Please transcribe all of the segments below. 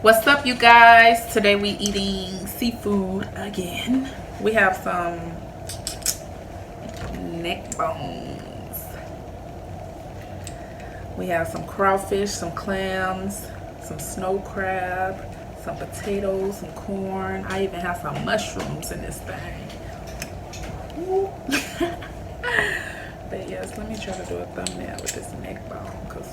What's up, you guys? Today we eating seafood again. We have some neck bones. We have some crawfish, some clams, some snow crab, some potatoes, some corn. I even have some mushrooms in this thing. But yes, let me try to do a thumbnail with this neck bone because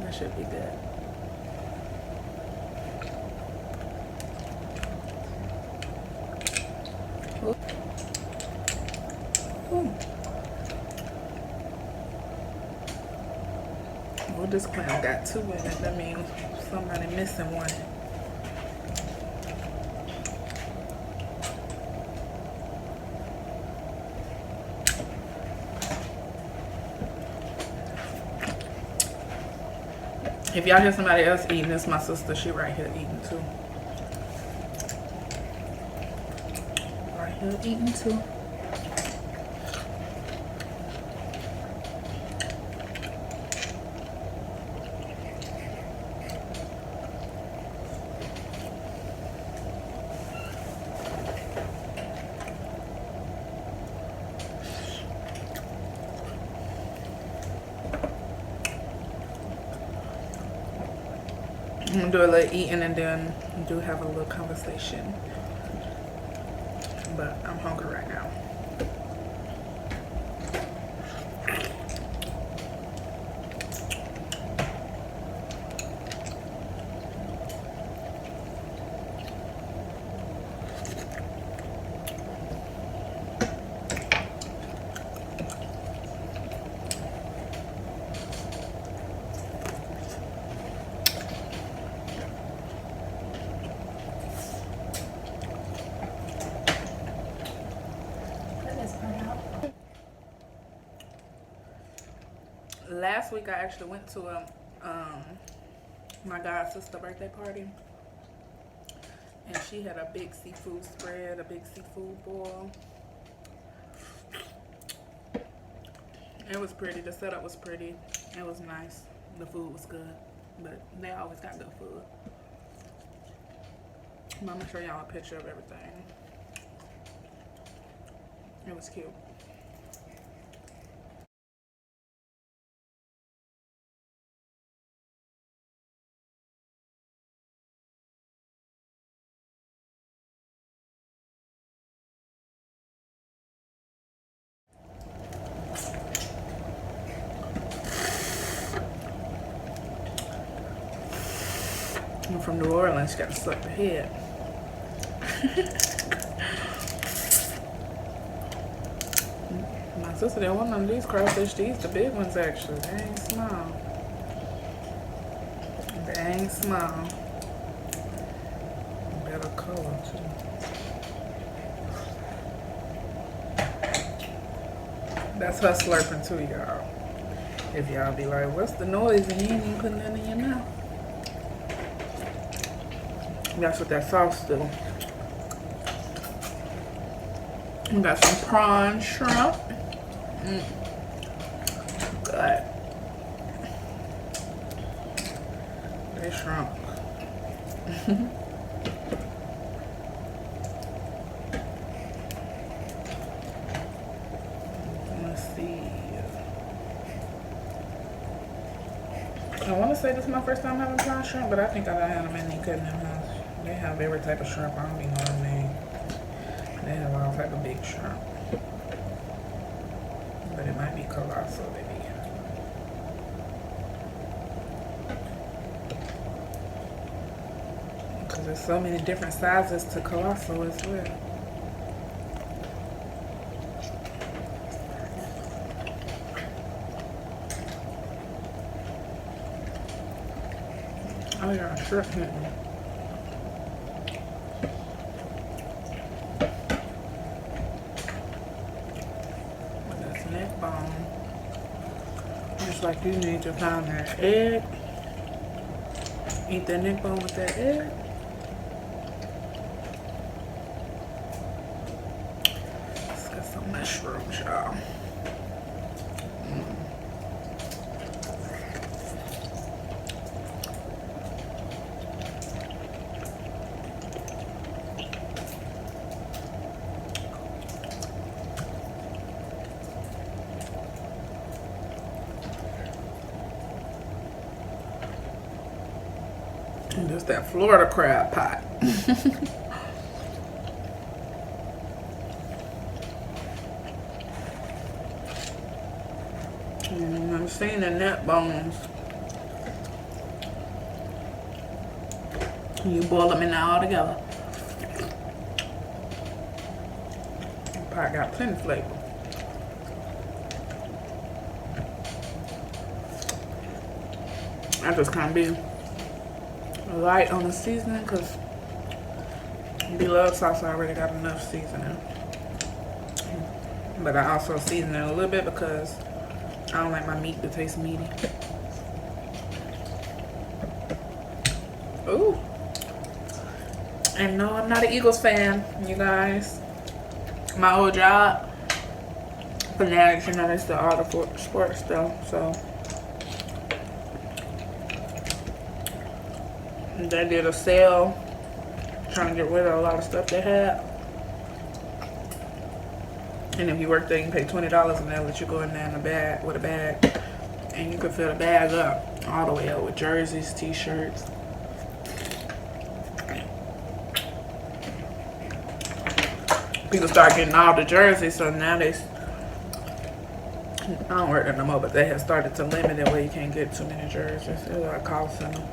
that should be good. Well, this clam got two in it. That means somebody missing one. If y'all hear somebody else eating, it's my sister. She right here eating too. Right here eating too. I'm gonna do a little eating and then do have a little conversation. But I'm hungry right now. Last week I actually went to my god sister birthday party, and she had a big seafood spread, a big seafood boil. It was pretty. The setup was pretty. It was nice. The food was good, but they always got good food. I'm gonna show y'all a picture of everything. It was cute. I'm from New Orleans, got to suck the head. My sister didn't want none of these crawfish. These the big ones actually. They ain't small. They ain't small. Better color too. That's her slurping too, y'all. If y'all be like, what's the noise? And you ain't even putting nothing in your mouth. That's what that sauce do. We got some prawn shrimp. Good. They shrimp. Let's see. I want to say this is my first time having prawn shrimp, but I think I've had them in the cutting house. They have every type of shrimp. I don't even know the name. They have all type of big shrimp. But it might be colossal, baby. Because there's so many different sizes to colossal as well. Oh yeah, shrimp hitting. Neck bone. Just like you need to find that egg. Eat that neck bone with that egg. Let's get some mushrooms, y'all. Just that Florida crab pot. I'm seeing the neck bones. You boil them in there all together. The pot got plenty of flavor. I just can't be light on the seasoning because Blove sauce already got enough seasoning. But I also season it a little bit because I don't like my meat to taste meaty. Ooh. And no, I'm not an Eagles fan, you guys. My old job, Fanatics, you know, they still all the sports stuff, so. They did a sale, trying to get rid of a lot of stuff they had. And if you work there, you can pay $20 and they'll let you go in there in a bag with a bag. And you can fill the bag up all the way up with jerseys, t-shirts. People start getting all the jerseys, so now I don't work there no more, but they have started to limit it where you can't get too many jerseys. It's like a call center.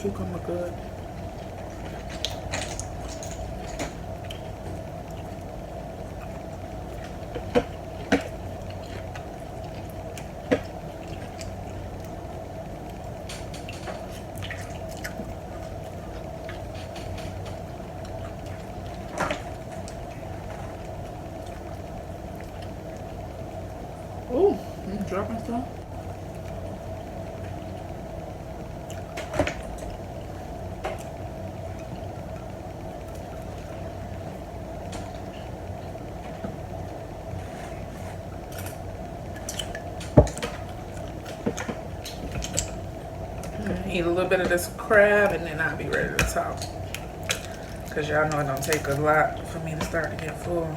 Cucumber good. Ooh, I'm dropping some. Eat a little bit of this crab and then I'll be ready to talk. Cause y'all know it don't take a lot for me to start to get full.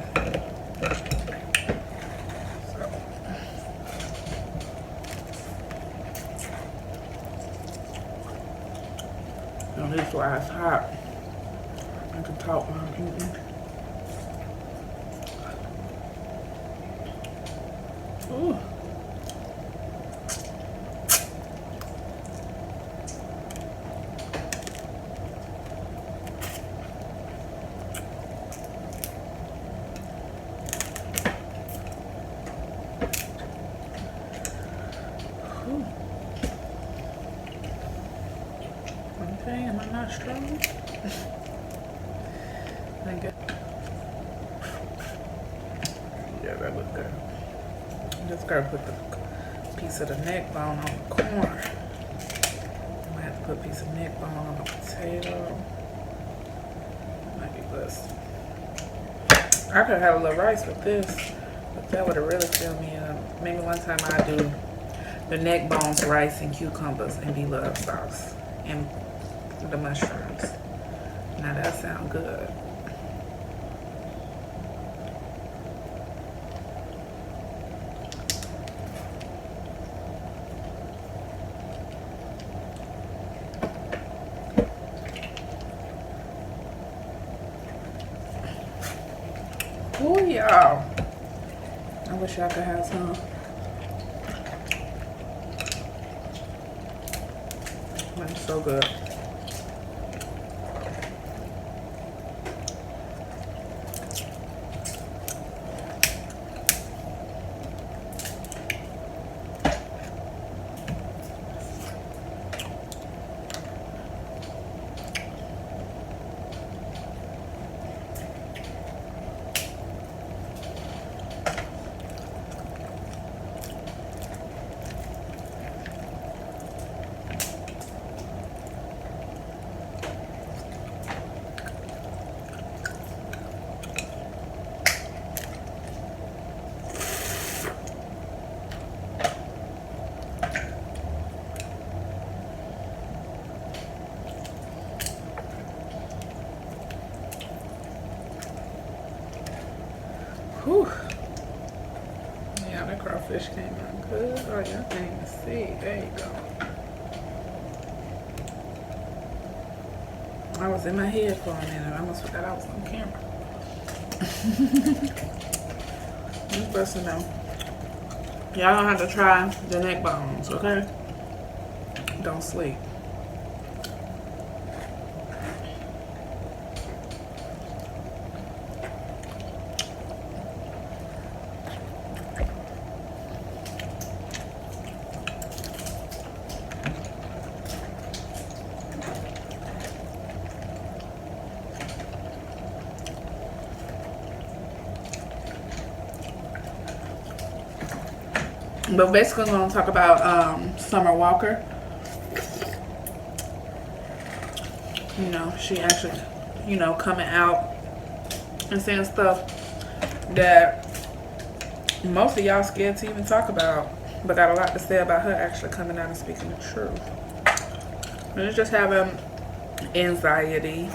So, this is why it's hot. I can talk while I'm eating. Ooh. Okay, am I not strong? Thank you. Yeah, that look good. Just gotta put the piece of the neck bone on the corn. I might have to put a piece of neck bone on the potato. Might be best. I could have a little rice with this, but that would have really filled me up. Maybe one time I do the neck bones, rice, and cucumbers and Blove sauce and the mushrooms. Now that sounds good. Oh y'all, I wish y'all could have some. It's so good. Whew. fish came out good. Oh, y'all can't even see. There you go. I was in my head for a minute. I almost forgot I was on camera. You supposed to know. Y'all don't have to try the neck bones, okay? Don't sleep. But basically, I'm going to talk about Summer Walker. You know, she actually, you know, coming out and saying stuff that most of y'all scared to even talk about, but got a lot to say about her actually coming out and speaking the truth. And it's just having anxiety.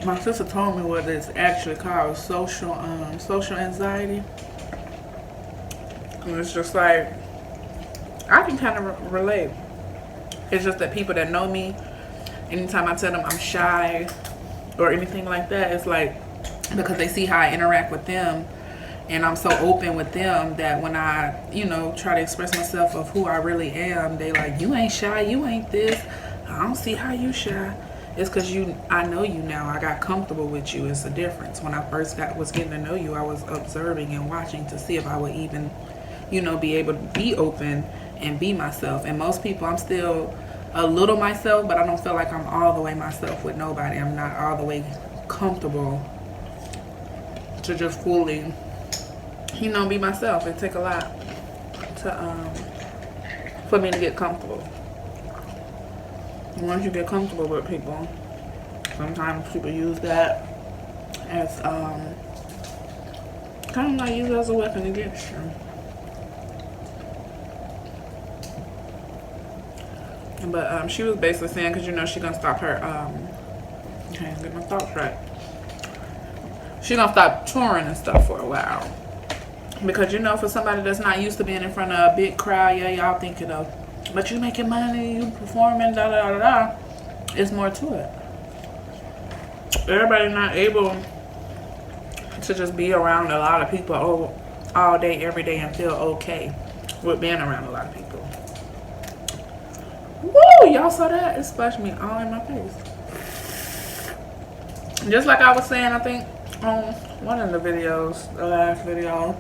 My sister told me what it's actually called, social anxiety. And it's just like, I can kind of relate. It's just that people that know me, anytime I tell them I'm shy or anything like that, it's like, because they see how I interact with them and I'm so open with them that when I, you know, try to express myself of who I really am, they like, you ain't shy, you ain't this. I don't see how you shy. It's because I know you now. I got comfortable with you. It's a difference. When I first was getting to know you, I was observing and watching to see if I would even, you know, be able to be open and be myself. And most people, I'm still a little myself, but I don't feel like I'm all the way myself with nobody. I'm not all the way comfortable to just fully, you know, be myself. It take a lot to for me to get comfortable. Once you get comfortable with people, sometimes people use that as kind of like use it as a weapon against you. But she was basically saying, because you know she's gonna stop her okay, get my thoughts right. She's gonna stop touring and stuff for a while, because you know, for somebody that's not used to being in front of a big crowd, yeah, y'all thinking of, but you making money, you performing, da da da da. It's more to it. Everybody not able to just be around a lot of people all day, every day, and feel okay with being around a lot of people. Woo! Y'all saw that? It splashed me all in my face. Just like I was saying, I think on one of the videos, the last video.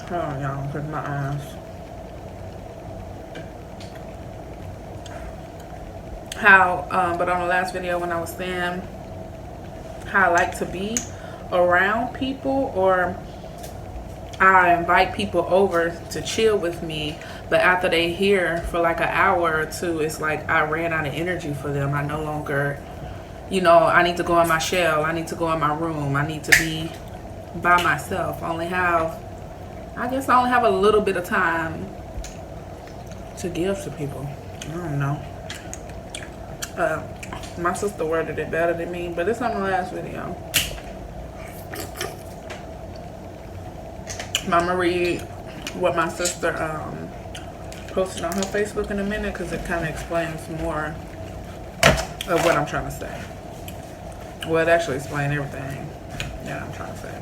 Hold on, y'all, because my eyes. But on the last video when I was saying how I like to be around people, or I invite people over to chill with me, but after they here for like an hour or two, it's like I ran out of energy for them. I no longer, you know, I need to go in my shell. I need to go in my room. I need to be by myself. I guess I only have a little bit of time to give to people. I don't know. My sister worded it better than me, but it's on the last video. I'm gonna read what my sister posted on her Facebook in a minute, because it kind of explains more of what I'm trying to say. Well, it actually explains everything that I'm trying to say.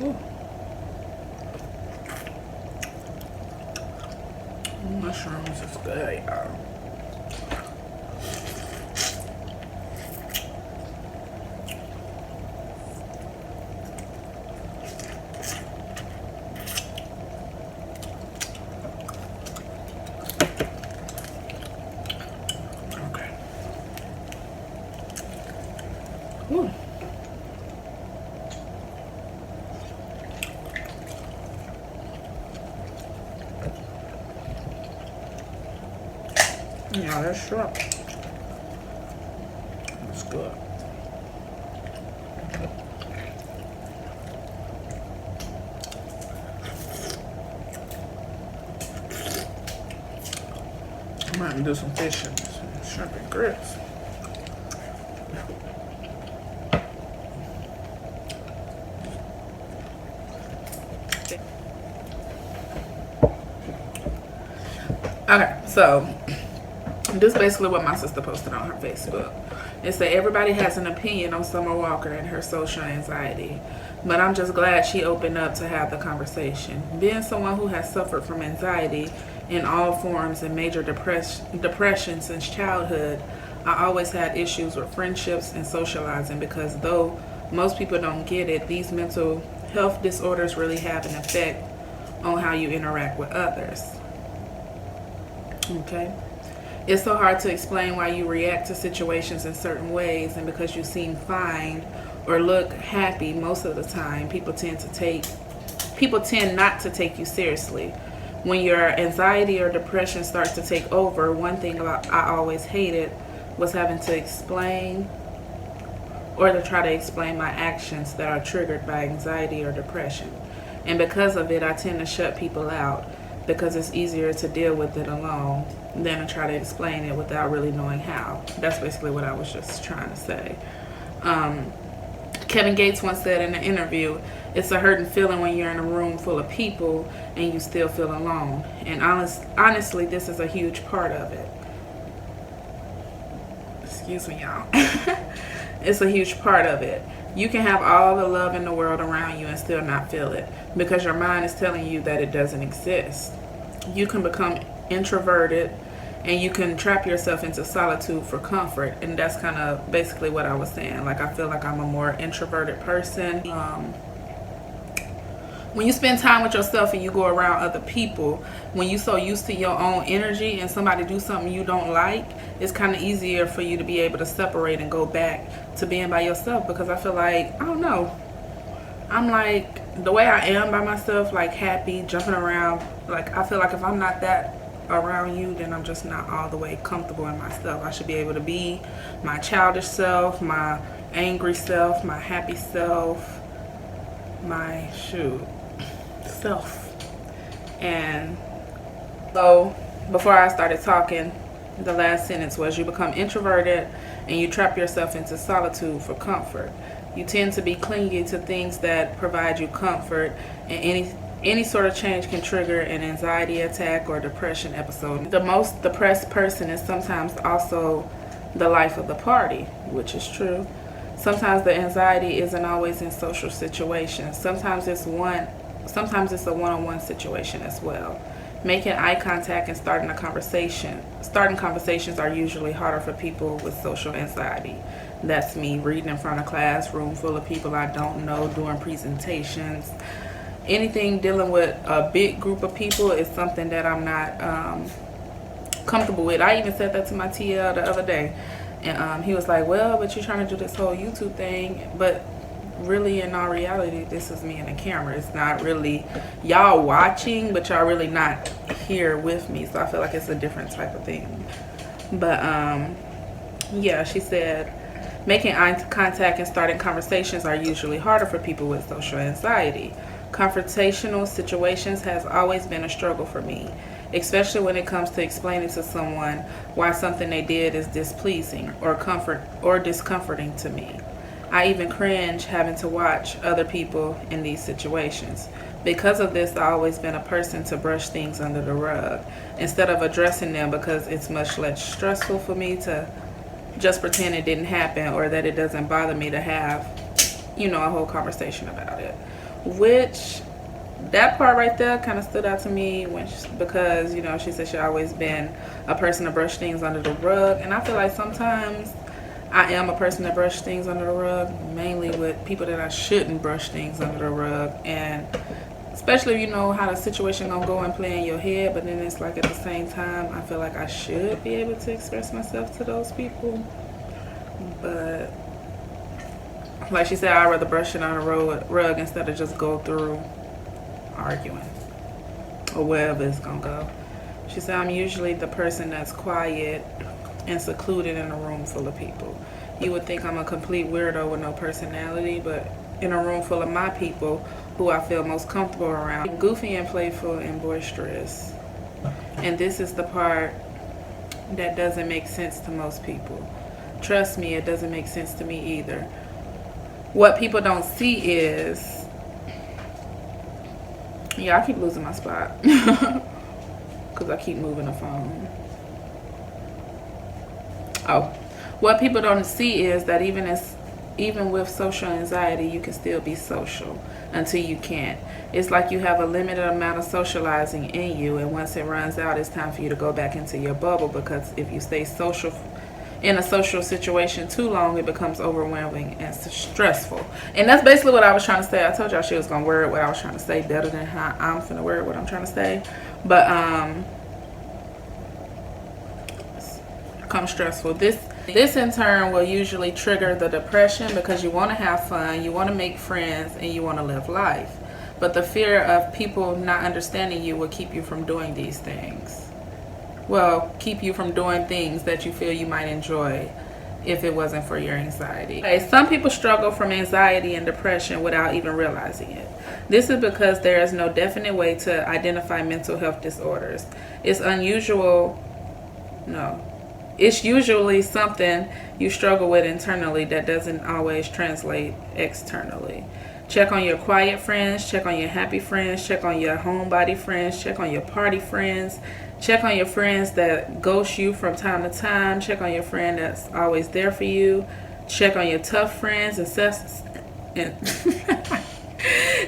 Ooh. Mushrooms is good, y'all. Okay. Ooh. Yeah, that's shrimp. That's good. I'm gonna to do some fishing, some shrimp and grits. Okay, so this is basically what my sister posted on her Facebook. It said, everybody has an opinion on Summer Walker and her social anxiety, but I'm just glad she opened up to have the conversation. Being someone who has suffered from anxiety in all forms and major depression since childhood, I always had issues with friendships and socializing because though most people don't get it, these mental health disorders really have an effect on how you interact with others. Okay? It's so hard to explain why you react to situations in certain ways, and because you seem fine or look happy most of the time, people tend not to take you seriously. When your anxiety or depression starts to take over, one thing I always hated was having to explain or to try to explain my actions that are triggered by anxiety or depression. And because of it, I tend to shut people out because it's easier to deal with it alone than to try to explain it without really knowing how. That's basically what I was just trying to say. Kevin Gates once said in an interview, it's a hurting feeling when you're in a room full of people and you still feel alone. And honestly, this is a huge part of it. Excuse me, y'all. It's a huge part of it. You can have all the love in the world around you and still not feel it because your mind is telling you that it doesn't exist. You can become introverted and you can trap yourself into solitude for comfort, and that's kind of basically what I was saying. Like, I feel like I'm a more introverted person. When you spend time with yourself and you go around other people, when you're so used to your own energy and somebody do something you don't like, it's kind of easier for you to be able to separate and go back to being by yourself. Because I feel like, I don't know, I'm like, the way I am by myself, like happy, jumping around, like I feel like if I'm not that around you, then I'm just not all the way comfortable in myself. I should be able to be my childish self, my angry self, my happy self, my self. And so before I started talking, the last sentence was, you become introverted and you trap yourself into solitude for comfort. You tend to be clingy to things that provide you comfort, and any sort of change can trigger an anxiety attack or depression episode. The most depressed person is sometimes also the life of the party, which is true. Sometimes the anxiety isn't always in social situations. Sometimes it's a one-on-one situation as well. Making eye contact and starting conversations are usually harder for people with social anxiety. That's me, reading in front of a classroom full of people I don't know, doing presentations. Anything dealing with a big group of people is something that I'm not comfortable with. I even said that to my TL the other day. And he was like, well, but you're trying to do this whole YouTube thing. But really, in all reality, this is me and a camera. It's not really y'all watching, but y'all really not here with me. So I feel like it's a different type of thing. But yeah, she said, making eye contact and starting conversations are usually harder for people with social anxiety. Confrontational situations has always been a struggle for me, especially when it comes to explaining to someone why something they did is displeasing or discomforting to me. I even cringe having to watch other people in these situations. Because of this, I've always been a person to brush things under the rug instead of addressing them, because it's much less stressful for me to just pretend it didn't happen, or that it doesn't bother me to have, a whole conversation about it. Which, that part right there kind of stood out to me because she said she's always been a person to brush things under the rug, and I feel like sometimes I am a person that brush things under the rug, mainly with people that I shouldn't brush things under the rug, and especially if you know how the situation gonna go and play in your head, but then it's like at the same time I feel like I should be able to express myself to those people. But like she said, I'd rather brush it on the rug instead of just go through arguing or wherever it's gonna go. She said, I'm usually the person that's quiet and secluded in a room full of people. You would think I'm a complete weirdo with no personality, but in a room full of my people who I feel most comfortable around, goofy and playful and boisterous. And this is the part that doesn't make sense to most people. Trust me, it doesn't make sense to me either. What people don't see is, yeah, I keep losing my spot because I keep moving the phone. Oh, what people don't see is that even with social anxiety, you can still be social until you can't. It's like you have a limited amount of socializing in you, and once it runs out, it's time for you to go back into your bubble, because if you stay social in a social situation too long, it becomes overwhelming and stressful. And that's basically what I was trying to say. I told y'all she was gonna word what I was trying to say better than how I'm finna word what I'm trying to say. But becomes stressful. This in turn will usually trigger the depression, because you want to have fun, you want to make friends, and you want to live life. But the fear of people not understanding you will keep you from doing these things. Well, keep you from doing things that you feel you might enjoy if it wasn't for your anxiety. Okay, some people struggle from anxiety and depression without even realizing it. This is because there is no definite way to identify mental health disorders. It's usually something you struggle with internally that doesn't always translate externally. Check on your quiet friends, check on your happy friends, check on your homebody friends, check on your party friends, check on your friends that ghost you from time to time, check on your friend that's always there for you, check on your tough friends and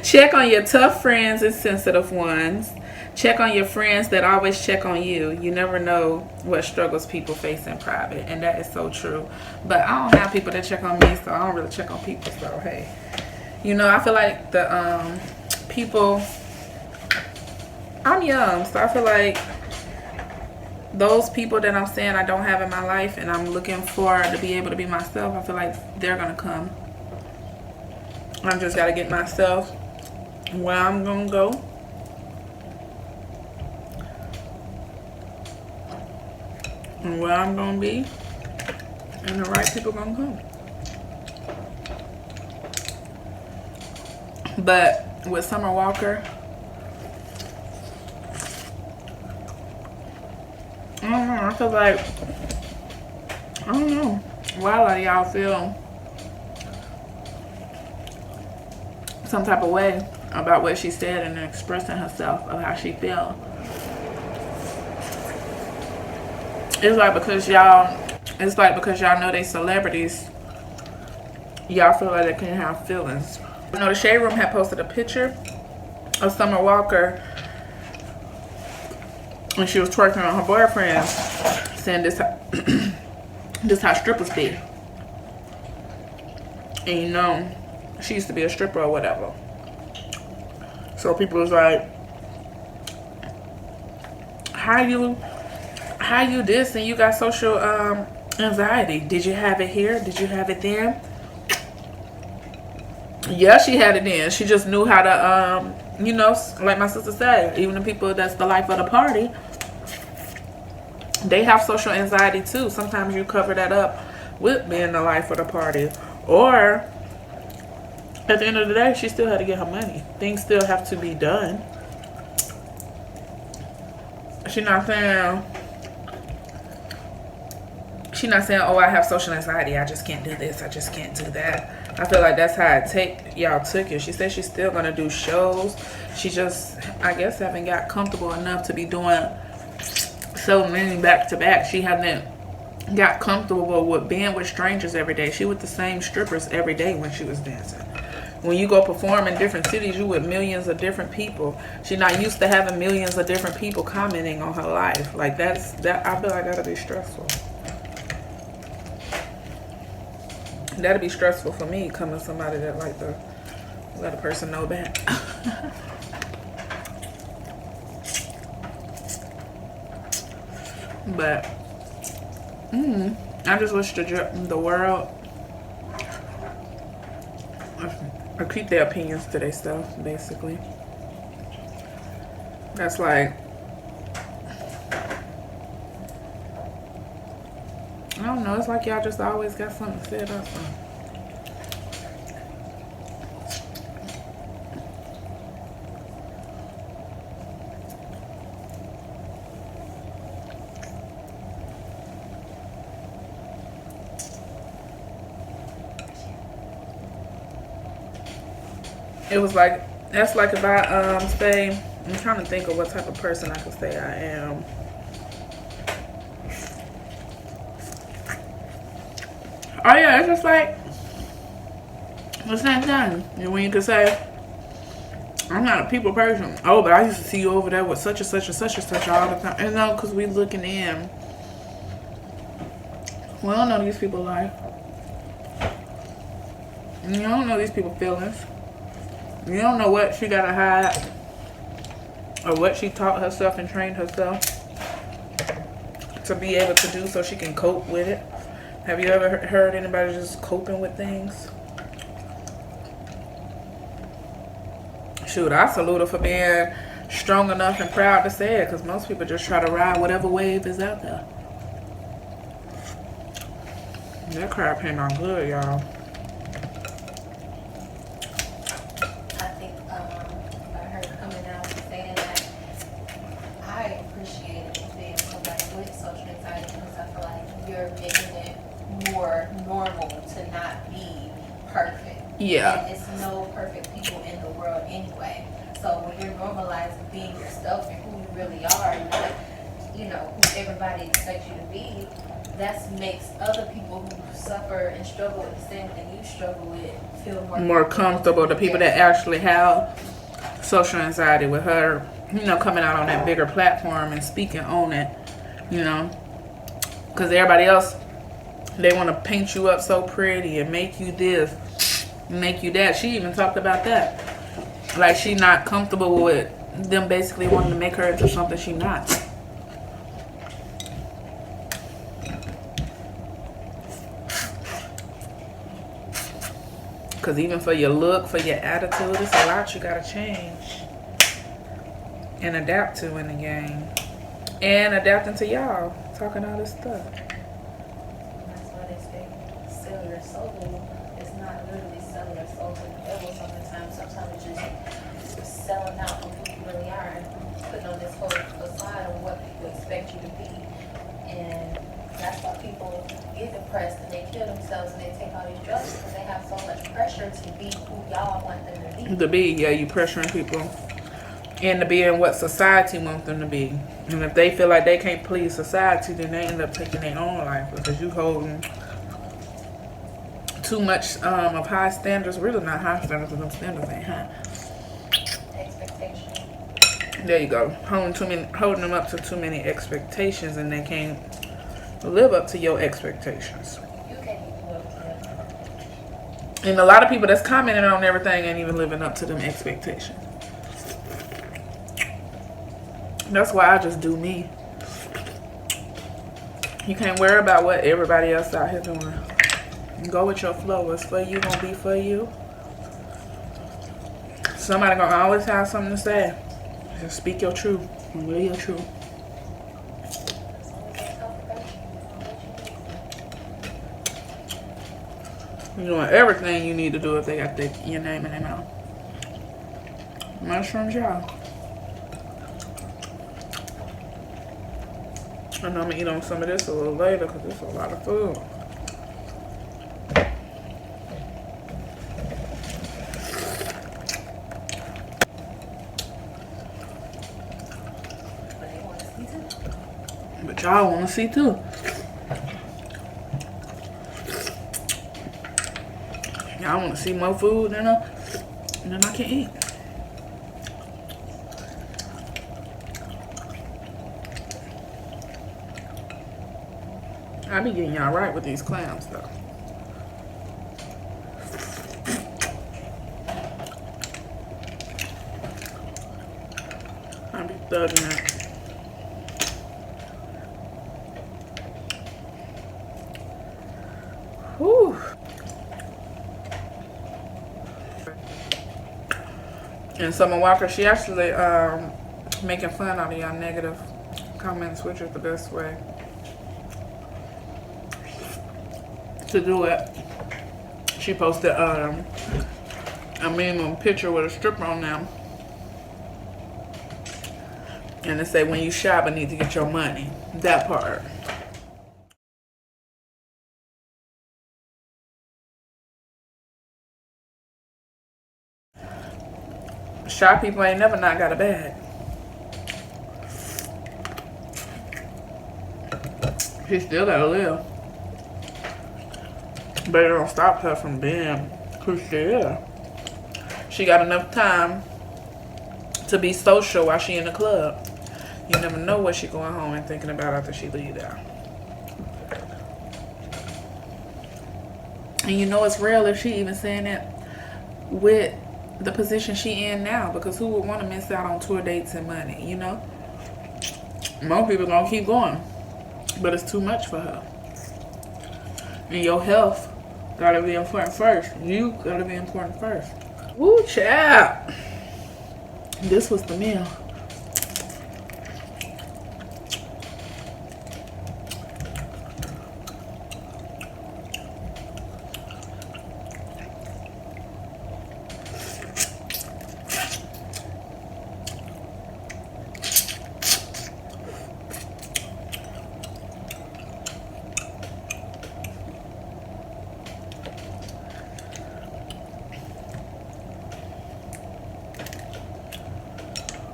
check on your tough friends and sensitive ones. Check on your friends that always check on you. You never know what struggles people face in private, and that is so true. But I don't have people that check on me, so I don't really check on people. So hey, I feel like the people. I'm young, so I feel like those people that I'm saying I don't have in my life, and I'm looking for to be able to be myself, I feel like they're gonna come. I just gotta get myself where I'm gonna go. And where I'm gonna be, and the right people gonna come. But with Summer Walker, I don't know. I feel like, I don't know why a lot of y'all feel some type of way about what she said and expressing herself of how she feels. It's like because y'all know they celebrities, y'all feel like they can't have feelings. The Shade Room had posted a picture of Summer Walker when she was twerking on her boyfriend, saying this how strippers be. And she used to be a stripper or whatever. So people was like, how you this and you got social anxiety? Did you have it here? Did you have it then? Yeah, she had it then. She just knew how to, like my sister said, even the people that's the life of the party, they have social anxiety too. Sometimes you cover that up with being the life of the party. Or, at the end of the day, she still had to get her money. Things still have to be done. She's not saying, oh, I have social anxiety, I just can't do this, I just can't do that. I feel like that's how y'all took it. She said she's still gonna do shows. She just, I guess, haven't got comfortable enough to be doing so many back to back. She hasn't got comfortable with being with strangers every day. She with the same strippers every day when she was dancing. When you go perform in different cities, you with millions of different people. She's not used to having millions of different people commenting on her life. Like that. I feel like that'll be stressful. That'd be stressful for me, coming somebody that like to let a person know back. But I just wish the world or keep their opinions to themselves, basically. That's like, I don't know, it's like y'all just always got something to say about something. it was like, that's like if I say, I'm trying to think of what type of person I could say I am. Oh yeah, it's just like the same thing. And when you could say, I'm not a people person. Oh, but I used to see you over there with such and such and such and such all the time. And no, because we looking in. We don't know these people's life. You don't know these people's feelings. You don't know what she gotta hide or what she taught herself and trained herself to be able to do so she can cope with it. Have you ever heard anybody just coping with things? Shoot, I salute her for being strong enough and proud to say it, because most people just try to ride whatever wave is out there. That crab came out good, y'all. I think I heard coming out saying that I appreciated being somebody with social anxiety because I feel like you're making it more normal to not be perfect. Yeah. And it's no perfect people in the world anyway. So when you're normalizing being yourself and who you really are, and not, you know, who everybody expects you to be, that makes other people who suffer and struggle with the same thing you struggle with feel more comfortable. The people that actually have social anxiety, with her, you know, coming out on that bigger platform and speaking on it, you know, because everybody else, they want to paint you up so pretty and make you this, make you that. She even talked about that, like she not comfortable with them basically wanting to make her into something she not. Because even for your look, for your attitude, it's a lot you gotta change and adapt to in the game. And adapting to y'all talking all this stuff. That's why they say sell your soul. It's not literally selling your soul to the devil sometimes. Sometimes it's just selling out who you really are and putting on this whole facade of what people expect you to be. And that's why people get depressed and they kill themselves and they take all these drugs because they have so much pressure to be who y'all want them to be. To be, yeah, you pressuring people into being what society wants them to be. And if they feel like they can't please society, then they end up taking their own life because you holding too much of high standards. Really not high standards, but them standards ain't high. Expectation. There you go. Holding them up to too many expectations, and they can't live up to your expectations. You can't even live up to them. And a lot of people that's commenting on everything ain't even living up to them expectations. That's why I just do me. You can't worry about what everybody else out here doing. Go with your flow. What's for you gonna be for you. Somebody gonna always have something to say. Just speak your truth and live your truth. You're doing everything you need to do if they got your name in their mouth. Mushrooms, y'all. I know I'm gonna eat on some of this a little later because it's a lot of food. But y'all want to see too. Y'all want to see more food than I can eat. I be getting y'all right with these clams though. I be thugging it. Whew. And Summer Walker, she actually making fun out of y'all negative comments, which is the best way to do it. She posted a meme picture with a stripper on them, and it say, when you shop, I need to get your money. That part. Shy people ain't never not got a bag. She still gotta live. But it don't stop her from being who she is. She got enough time to be social while she in the club. You never know what she going home and thinking about after she leave there. And you know it's real if she even saying that with the position she in now, because who would want to miss out on tour dates and money, you know? Most people gonna keep going, but it's too much for her. And your health gotta be important first. You gotta be important first. Woo, child. This was the meal.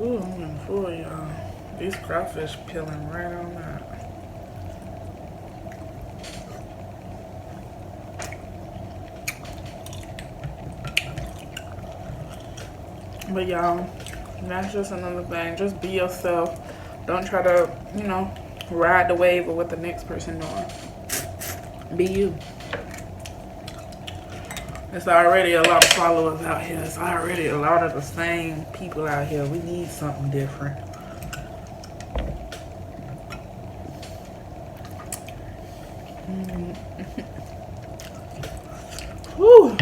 Ooh, I'm getting full, y'all. These crawfish peeling right on that. But y'all, that's just another thing. Just be yourself. Don't try to, you know, ride the wave of what the next person doing. Be you. There's already a lot of followers out here. It's already a lot of the same people out here. We need something different. Whew.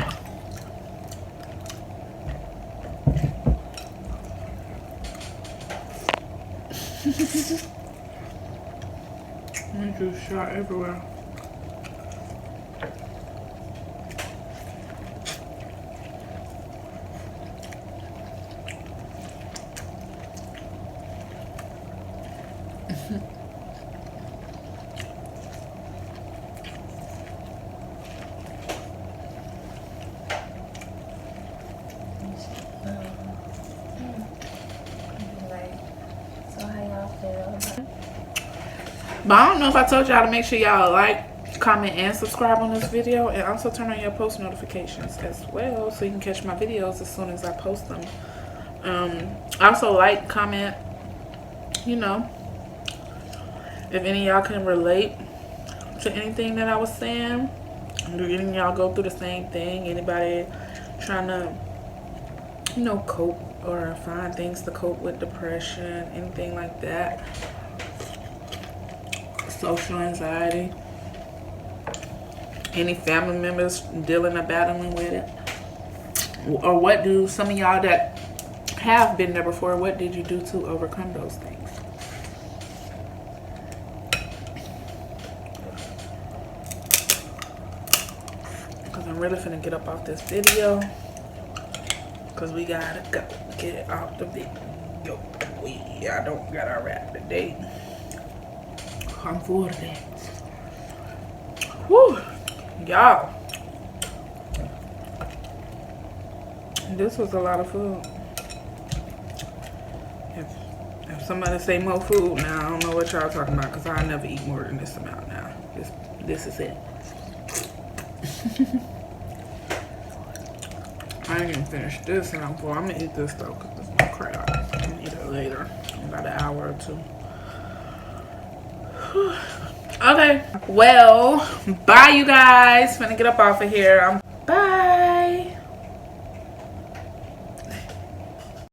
Juice shot everywhere. But I don't know if I told y'all to make sure y'all like, comment, and subscribe on this video. And also turn on your post notifications as well so you can catch my videos as soon as I post them. Also like, comment, you know, if any of y'all can relate to anything that I was saying. Do any of y'all go through the same thing? Anybody trying to, you know, cope or find things to cope with depression, anything like that? Social anxiety, any family members dealing or battling with it, or what do some of y'all that have been there before, what did you do to overcome those things? Because I'm really finna get up off this video, because we gotta go get off the video. I don't got our wrap today. I'm full today. Whew. Y'all. This was a lot of food. If somebody say more food now, I don't know what y'all talking about, because I never eat more than this amount now. This is it. I ain't even finished this and I'm full. I'm gonna eat this though, because it's my crap. I'm gonna eat it later, in about an hour or two. Okay, well, bye you guys. Finna get up off of here.